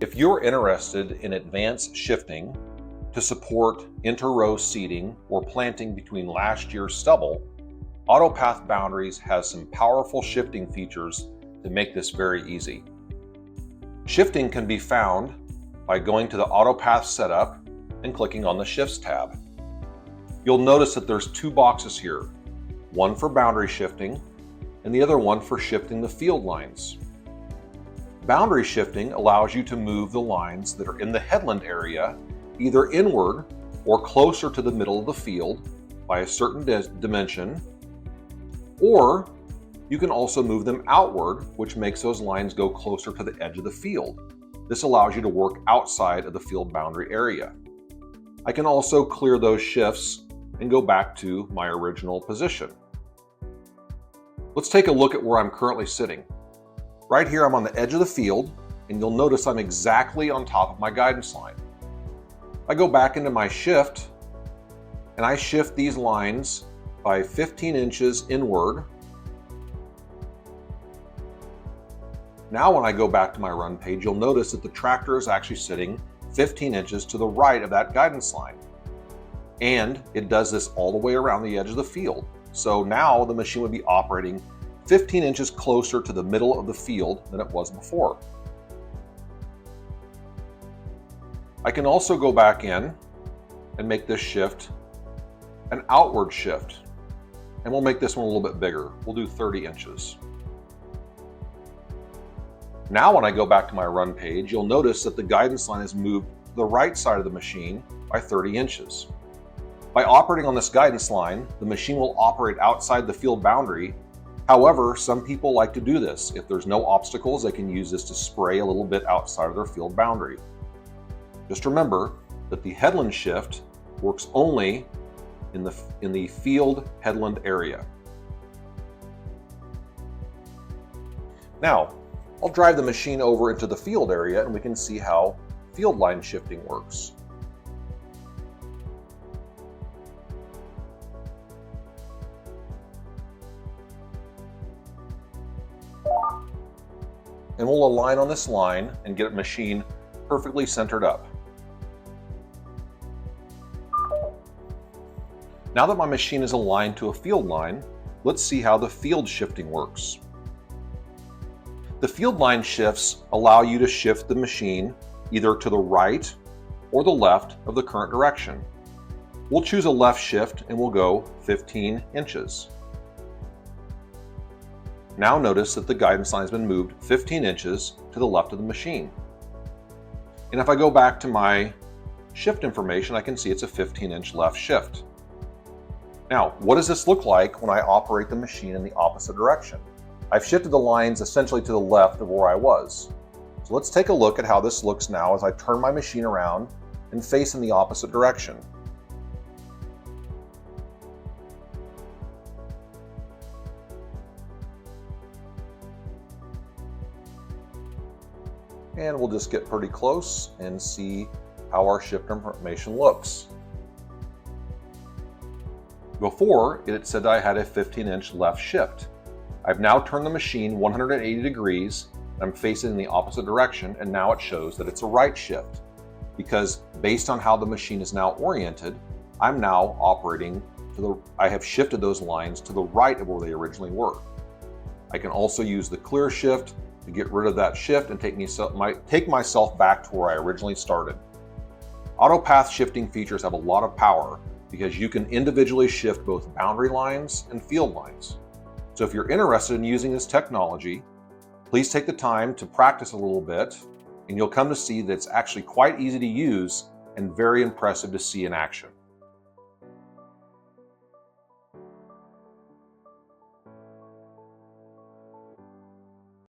If you're interested in advanced shifting to support inter-row seeding or planting between last year's stubble, AutoPath Boundaries has some powerful shifting features to make this very easy. Shifting can be found by going to the AutoPath setup and clicking on the Shifts tab. You'll notice that there's two boxes here, one for boundary shifting and the other one for shifting the field lines. Boundary shifting allows you to move the lines that are in the headland area either inward or closer to the middle of the field by a certain dimension, or you can also move them outward, which makes those lines go closer to the edge of the field. This allows you to work outside of the field boundary area. I can also clear those shifts and go back to my original position. Let's take a look at where I'm currently sitting. Right here, I'm on the edge of the field, and you'll notice I'm exactly on top of my guidance line. I go back into my shift, and I shift these lines by 15 inches inward. Now when I go back to my run page, you'll notice that the tractor is actually sitting 15 inches to the right of that guidance line. And it does this all the way around the edge of the field. So now the machine would be operating 15 inches closer to the middle of the field than it was before. I can also go back in and make this shift an outward shift. And we'll make this one a little bit bigger. We'll do 30 inches. Now when I go back to my run page, you'll notice that the guidance line has moved to the right side of the machine by 30 inches. By operating on this guidance line, the machine will operate outside the field boundary. However, some people like to do this. If there's no obstacles, they can use this to spray a little bit outside of their field boundary. Just remember that the headland shift works only in the field headland area. Now, I'll drive the machine over into the field area and we can see how field line shifting works. And we'll align on this line and get the machine perfectly centered up. Now that my machine is aligned to a field line, let's see how the field shifting works. The field line shifts allow you to shift the machine either to the right or the left of the current direction. We'll choose a left shift and we'll go 15 inches. Now notice that the guidance line has been moved 15 inches to the left of the machine. And if I go back to my shift information, I can see it's a 15-inch left shift. Now, what does this look like when I operate the machine in the opposite direction? I've shifted the lines essentially to the left of where I was. So let's take a look at how this looks now as I turn my machine around and face in the opposite direction. And we'll just get pretty close and see how our shift information looks. Before, it said I had a 15-inch left shift. I've now turned the machine 180 degrees, I'm facing in the opposite direction, and now it shows that it's a right shift. Because based on how the machine is now oriented, I'm now operating I have shifted those lines to the right of where they originally were. I can also use the clear shift to get rid of that shift and take myself back to where I originally started. AutoPath shifting features have a lot of power because you can individually shift both boundary lines and field lines. So if you're interested in using this technology, please take the time to practice a little bit, and you'll come to see that it's actually quite easy to use and very impressive to see in action.